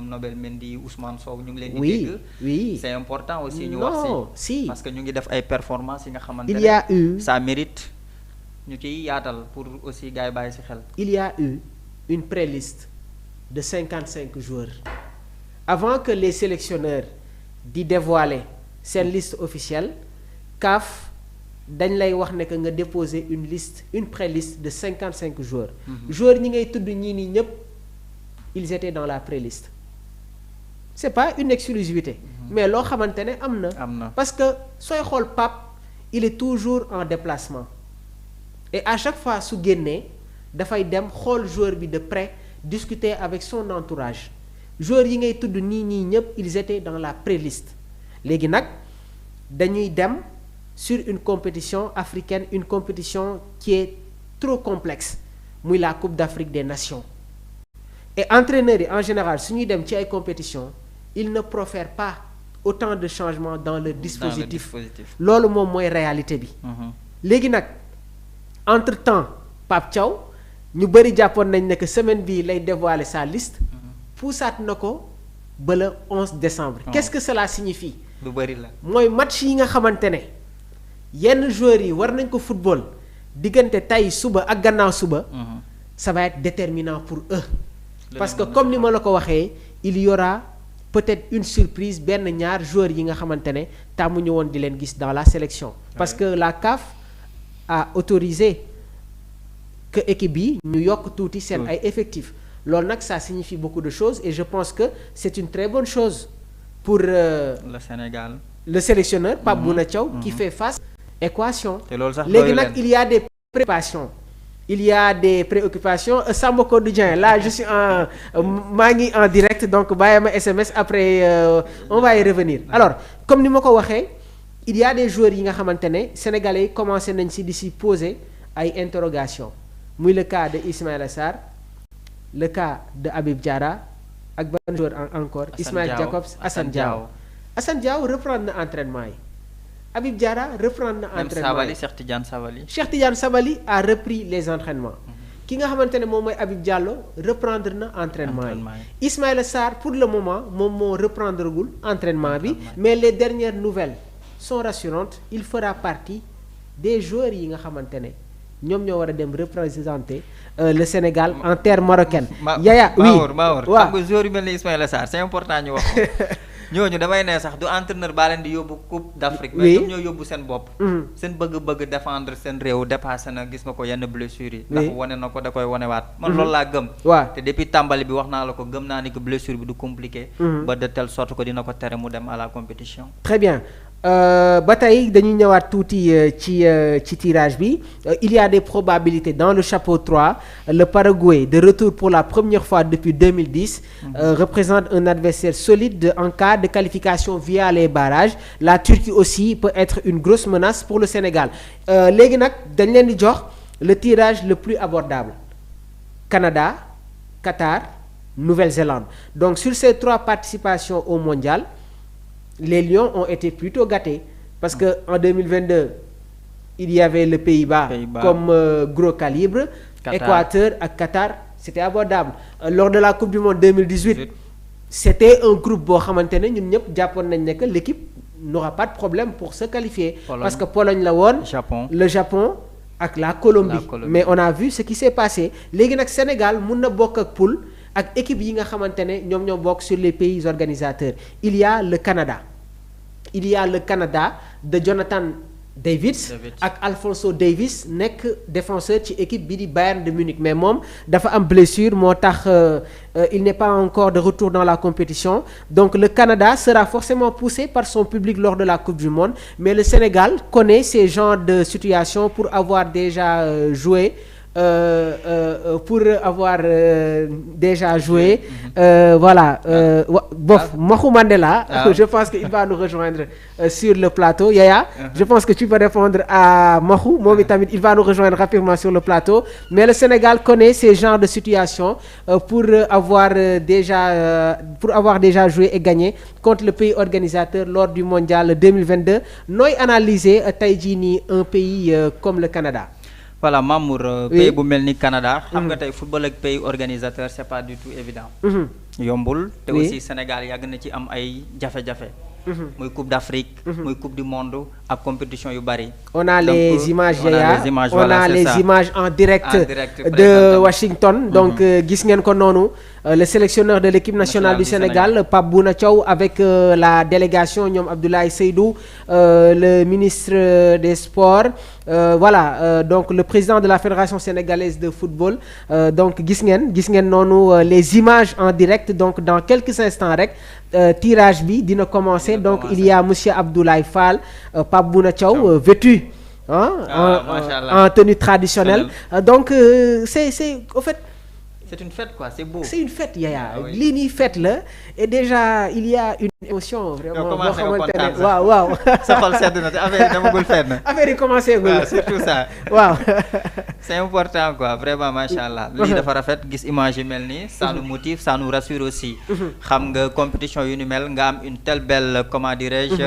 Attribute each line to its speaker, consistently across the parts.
Speaker 1: Nobel Mendy Ousmane Sow ñu ngi leen di
Speaker 2: oui
Speaker 1: dégg.
Speaker 2: oui
Speaker 1: C'est important aussi ñu
Speaker 2: non
Speaker 1: wax
Speaker 2: si
Speaker 1: parce que ñu ngi def ay performances yi nga xamante
Speaker 2: il y a eu
Speaker 1: ça mérite ñu ciy yaatal pour aussi gars yi bàyyi ci xel.
Speaker 2: il y a eu une pré-liste de 55 joueurs avant que les sélectionneurs di dévoiler seen liste officielle CAF dañ lay wax ne que nga déposer une pré-liste de 55 joueurs. Joueurs ñi ngay tudd ñii nii ñëpp ils étaient dans la pré-liste. C'est pas une exclusivité. Mais loo xamante ne am na. Parce que sooy xool Pape il est toujours en déplacement. Et à chaque fois su génnee dafay dem xool joueur bi de près discuter avec son entourage joueurs yi ngay tudd nii ñëpp ils étaient dans la pré-liste léegi nag dañuy dem sur une compétition africaine, une compétition qui est trop complexe muy la Coupe d'Afrique des Nations. Et entraîneurs yi en général su ñuy dem ci ay compétition ils ne profèrent pas autant de changements dans le dispositif. Loolu moom mooy réalité bi. Léegi nag entre-temps Pape Thiaw ñu bëri jàppoon nañ ne que semaine bii lay dévoiler sa liste. Puusaat na ko ba le 11 décembre. Qu'est-ce que cela signifie?
Speaker 1: lu bëri la
Speaker 2: mooy match yi nga xamante ne yenn joueurs yi war nañ ko football diggante tey suba ak gannaaw suba. Ça va être déterminant pour eux. Parce que comme ni ma la ko waxee il y aura peut-être une surprise benn ñaar joueurs yi nga xamante ne tàmmuñu woon di leen gis dans la sélection. Parce que la CAF a autorisé que équipe bi ñu yokk tuuti seen ay effectifs. Loolu nag ça signifie beaucoup de choses et je pense que c'est une très bonne chose pour le
Speaker 1: Sénégal.
Speaker 2: Le sélectionneur Pape Bouna Thiaw qui fait face à l'équation.
Speaker 1: Léegi
Speaker 2: nag il y a des préoccupations. Il y a des préoccupations. Samba Kodoudian, là je suis maa ngi en direct donc bàyyi ma SMS après on va y revenir. Alors comme ni ma ko waxee il y a des joueurs yi nga xamante ne sénégalais yi commencé nañ si di si poser ay interrogations muy le cas de Ismaïla Sarr, le cas de Habib Diarra ak ban joueur encore Ismaël Jacobs, Assane Diao. Assane Diao reprendre na entraînement yi. Habib Diarra reprendre na entraînement yi. Cheikh Tidiane Sabali a repris les entraînements. Ki nga xamante ne moom mooy Habib Diallo reprendre na entraînement yi. Ismaïla Sarr pour le moment moom moo reprendre gul entraînement bi mais les dernières nouvelles sont rassurantes. Il fera partie des joueurs yi nga xamante ne ñoom ñoo war a dem représenter le Sénégal en terre marocaine. Yaya oui
Speaker 1: waaw xam nga joueur yu mel ni Ismaïla Sarr c'est important ñu wax ko. ñooñu damay ne sax du entraîneur baa leen di yóbbu Coupe d'Afrique. mais ñoom ñoo yóbbu seen bopp. seen bëgg-bëgg défendre seen réew dépassé na gis nga ko yenn blessures yi. ndax wane na ko da koy wanewaat. man loolu laa gëm.
Speaker 2: waaw
Speaker 1: te depuis tàmbali bi wax naa la ko gëm naa ni que blessure bi du compliqué. ba de telle sorte que dina ko tere mu dem à la compétition.
Speaker 2: Très bien. Ba tey dañuy ñëwaat tuuti ci tirage bi il y a des probabilités dans le chapeau 3 le Paraguay de retour pour la première fois depuis 2010 représente un adversaire solide en cas de qualification via les barrages. La Turquie aussi peut être une grosse menace pour le Sénégal. Léegi nag dañ leen di jox le tirage le plus abordable: Canada, Qatar, Nouvelle-Zélande. Donc sur ces 3 participations au mondial, les Lions ont été plutôt gâtés parce que en 2022 il y avait le Pays-Bas comme gros calibre. Équateur ak Qatar c'était abordable. Lors de la Coupe du Monde 2018 c'était un groupe boo xamante ne ñun ñëpp jàppoon nañ ne que l'équipe n'aura pas de problème pour se qualifier. Parce que Pologne la woon, le Japon ak la Colombie. Mais on a vu ce qui s'est passé. Léegi nag Sénégal mun na bokk ak poule ak équipe yi nga xamante ne ñoom ñoo bokk sur les pays organisateurs. Il y a le Canada. Il y a le Canada de Jonathan Davids ak Alphonso Davies nekk défenseur ci équipe bi di Bayern de Munich mais moom dafa am blessure moo tax il n'est pas encore de retour dans la compétition. Donc le Canada sera forcément poussé par son public lors de la Coupe du Monde, mais le Sénégal connaît ces genres de situations pour avoir déjà joué voilà bof Mahou Mandela. Je pense qu'il va nous rejoindre sur le plateau. Yaya, je pense que tu peux répondre à Mahou. Moom itamit il va nous rejoindre rapidement sur le plateau. Mais le Sénégal connaît ces genres de situations pour avoir déjà joué et gagné contre le pays organisateur lors du mondial 2022. Nooy analyser tey jii nii un pays comme le Canada.
Speaker 1: voilà Mamour. pays bu mel ni Canada. xam nga tey football ak pays organisateur c'est pas du tout évident. yombul te aussi Sénégal yàgg na ci am ay jafe-jafe. muy coupe d'Afrique. muy coupe du monde ak compétition yu bari.
Speaker 2: on a les images Yaya on a les images en direct de Washington. Donc gis ngeen ko noonu le sélectionneur de l'équipe nationale du Sénégal Pape Bouna Thiaw avec la délégation ñoom Abdoulaye Seydou le ministre des Sports voilà donc le président de la Fédération sénégalaise de football donc gis ngeen noonu les images en direct donc dans quelques instants rek tirage bi dina commencer donc il y a monsieur Abdoulaye Fall Pape Bouna Thiaw vêtu en tenue traditionnelle donc c'est au fait
Speaker 1: c'est une fête quoi, c'est beau.
Speaker 2: C'est une fête Yaya lii nii fête la et déjà il y a une émotion vraiment boo xamante ne waaw
Speaker 1: sa xol sedd na te affaire yi demagul fenn.
Speaker 2: affaire yi commencé gul
Speaker 1: surtout ça.
Speaker 2: waaw
Speaker 1: c'est important quoi vraiment macha allah. lii dafa rafet gis image yu mel nii. ça nous motive ça nous rassure aussi. xam nga compétition yu ni mel nga am une telle belle comment dirais-je.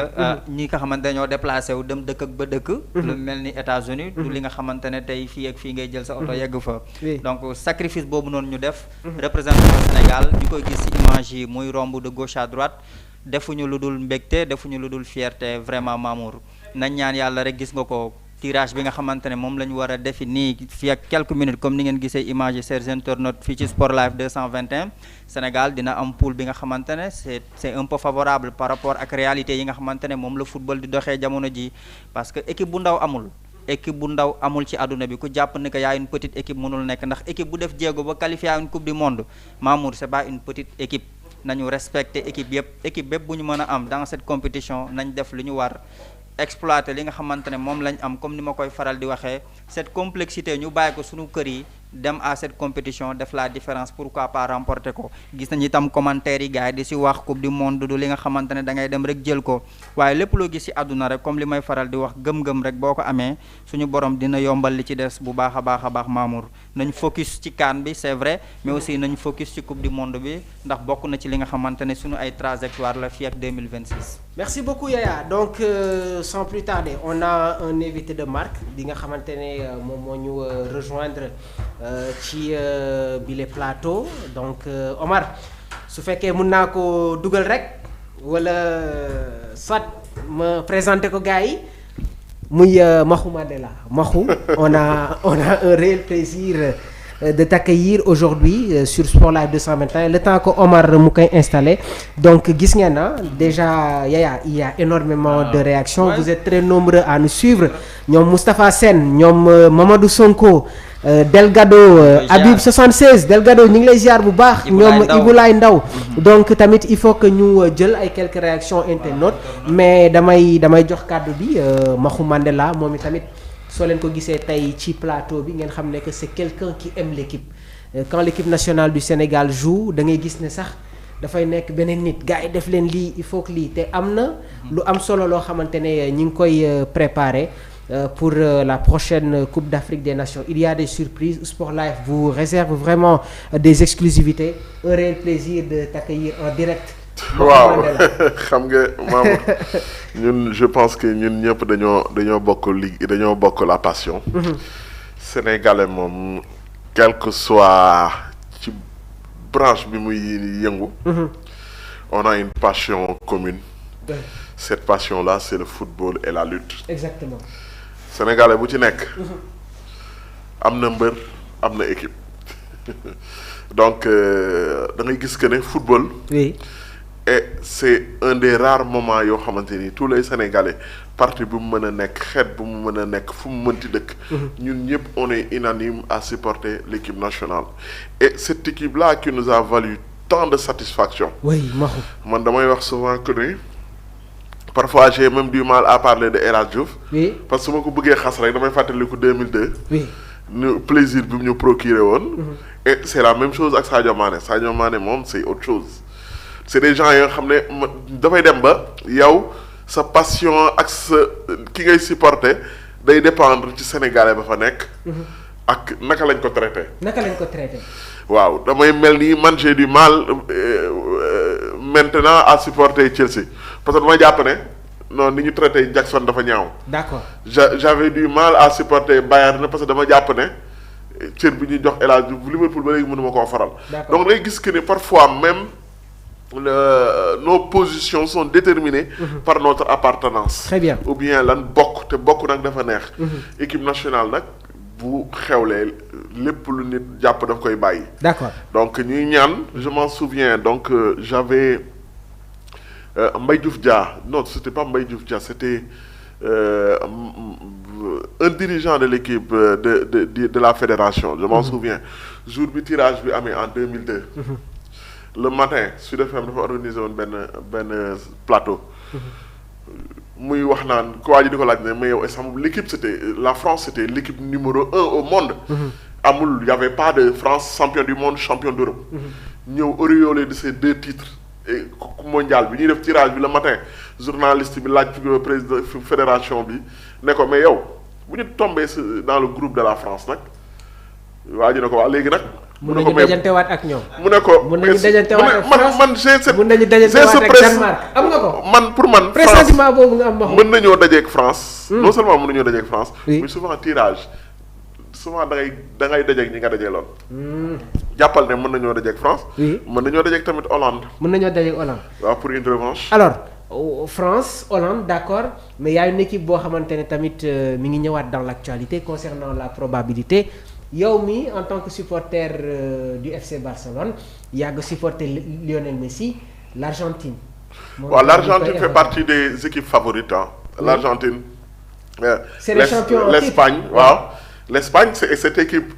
Speaker 1: ñi nga xamante ne ñoo déplacé wu dem dëkk ak ba dëkk. lu mel ni États-Unis du li nga xamante ne tey fii ak fii ngay jël sa oto yegg fa. donc sacrifice boobu noonu ñu def. représentation Sénégal ñu koy gis ci image yi muy romb de gauche à droite. defuñu lu dul mbégte defuñu lu dul fierté vraiment Mamour nañ ñaan yàlla rek gis nga ko tirage bi nga xamante ne moom la ñu war a defi nii fii ak quelques minutes comme ni ngeen gisee image yi chers internautes fii ci Sport Life 221 Sénégal dina am poule bi nga xamante ne c'est un peu favorable par rapport ak réalité yi nga xamante ne moom la football di doxee jamono ji parce que équipe bu ndaw amul ci àdduna bi ku jàpp ne que y a une petite équipe mënul nekk ndax équipe bu def jéego ba qualifié à une coupe du monde Mamour c'est pas une petite équipe nañu respecter équipe bépp bu ñu mën a am dans cette compétition nañ def lu ñu war exploiter li nga xamante ne moom lañ am comme ni ma koy faral di waxee cette complexité ñu bàyyi ko suñu kër yi dem à cette compétition def la différence pourquoi pas remporter ko gis nañu itam commentaires yi gars yi di si wax coupe du monde du li nga xamante ne da ngay dem rek jël ko waaye lépp loo gis si àdduna rek comme li may faral di wax gëm-gëm rek boo ko amee suñu borom dina yombal li ci des bu baax a baax Mamour nañ focus ci CAN bi c'est vrai mais aussi nañ focus ci coupe du monde bi ndax bokk na ci li nga xamante ne suñu ay trajectoire la fii ak 2026.
Speaker 2: merci beaucoup Yaya donc sans plus tarder on a un invité de marque bi nga xamante ne moom moo ñu rejoindre ci bile plateau donc Omar su fekkee mën naa ko dugal rek wala soit ma présenter ko gars yi muy Maxu Mandela Maxu on a un réel plaisir de t'accueillir aujourd'hui sur Sport Live 221 le temps que Omar mu koy installé donc gis ngeen na déjà Yaya il y a énormément de réactions vous êtes très nombreux à nous suivre ñoom Moustapha Sène ñoom Mamadou Sonko Delgado Habib 76 Delgado ñu ngi lay ziar bu baax ñoom Ibulaay Ndaw donc tamit il faut que ñu jël ay quelques réactions internautes mais damay jox kàddu bi Maxu Mandela moom i tamit soo leen ko gisee tey ci plateau bi ngeen xam ne que c'est quelqu'un qui aime l'équipe quand l'équipe nationale du Sénégal joue da ngay gis ne sax dafay nekk beneen nit gars yi def leen lii il faut que lii te am na lu am solo loo xamante ne ñi ngi koy préparer pour la prochaine Coupe d'Afrique des Nations il y a des surprises Sport Life vous réserve vraiment des exclusivités un réel plaisir de t'accueillir en direct.
Speaker 3: waaw xam nga Mamour ñun je pense que ñun ñëpp dañoo bokk la passion. Sénégalais moom quel que soit ci branche bi muy yëngu. on a une passion commune. cette passion là c'est le football et la lutte.
Speaker 2: exactement.
Speaker 3: Sénégalais bu ci nekk. am na mbër am na équipe donc da ngay gis que ne football.
Speaker 2: oui.
Speaker 3: et c'est un des rares moments yoo xamante ni tous les Sénégalais parti bu mu mën a nekk xeet bu mu mën a nekk fu mu mënti dëkk. ñun ñëpp on est unanime à supporter l'équipe nationale et cette équipe là qui nous a valu tant de satisfaction.
Speaker 2: oui Maxu.
Speaker 3: man damay wax souvent que ni parfois j'ai même du mal à parler de El Hadj Diouf.
Speaker 2: oui
Speaker 3: parce que su ma ko bëggee xas rek damay fàttaliku 2002.
Speaker 2: oui.
Speaker 3: ñu plaisir bi mu ñu procuré woon. et c'est la même chose ak Sadio Mané moom c'est autre chose. c'est des gens yoo xam ne dafay dem ba yow sa passion ak sa ki ngay supporter day dépendre ci sénégalais ba fa nekk. ak naka lañ ko traité. waaw damay mel ni man j'ai du mal maintenant à supporter Chelsea parce que dama jàpp ne non ni ñu traité Jackson dafa ñaaw.
Speaker 2: d'accord
Speaker 3: j'avais du mal à supporter Bayern parce que dama jàpp ne cër bi ñuy jox El Hadji Diouf Liverpool ba léegi mënuma koo faral. donc day gis que ne parfois même nos positions sont déterminées. par notre appartenance.
Speaker 2: très bien
Speaker 3: ou bien lan bokk te bokk nag dafa neex. équipe nationale nag bu xewlee lépp lu nit jàpp daf koy bàyyi.
Speaker 2: d'accord
Speaker 3: donc ñuy ñaan je m'en souviens donc j'avais Mbaye Diouf Dia non c'était pas Mbaye Diouf Dia c'était un dirigeant de l'équipe de la fédération je m'en souviens jour bi tirage bi amee en 2002 le matin Sud FM dafa organisé woon benn plateau muy wax naan ku waa ji di ko laaj ne mais yow est-ce que l'équipe c'était la France c'était l'équipe numéro 1 au monde amul y avait pas de France champion du monde champion d'Europe ñëw auréolé de ces 2 titres et mondial bi ñuy def tirage bi le matin journaliste bi laaj président fédération bi ne ko mais yow bu ñu tombé dans le groupe de la France nag waa ji ne ko waa léegi nag.
Speaker 2: mun nañu dajantewaat ak ñoom.
Speaker 3: mu ne ko
Speaker 2: mun nañu dajantewaat ak France
Speaker 3: man j'ai ce
Speaker 2: mun nañu dajantewaat ak Danemark am nga ko.
Speaker 3: man pour man.
Speaker 2: pressentiment boobu nga am ma
Speaker 3: mën nañoo dajeeg France. non seulement mën nañoo dajeeg France. mais souvent tirage souvent da ngay dajeeg ñi nga dajeeloon. jàppal ne mën nañoo dajeeg France.
Speaker 2: oui
Speaker 3: mën nañoo dajeeg tamit Hollande.
Speaker 2: mën nañoo dajeeg Hollande.
Speaker 3: waaw pour une revanche.
Speaker 2: alors France Hollande d'accord mais y a une équipe boo xamante ne tamit mi ngi ñëwaat dans l'actualité concernant la probabilité yow mi en tant que supporter du FC Barcelone yàgg supporter Lionel Messi l'Argentine.
Speaker 3: waaw l'Argentine fait partie des équipes favorites ah. l'Argentine.
Speaker 2: c'est les champions en titre
Speaker 3: l'Espagne waaw. l'Espagne c'est cette équipe.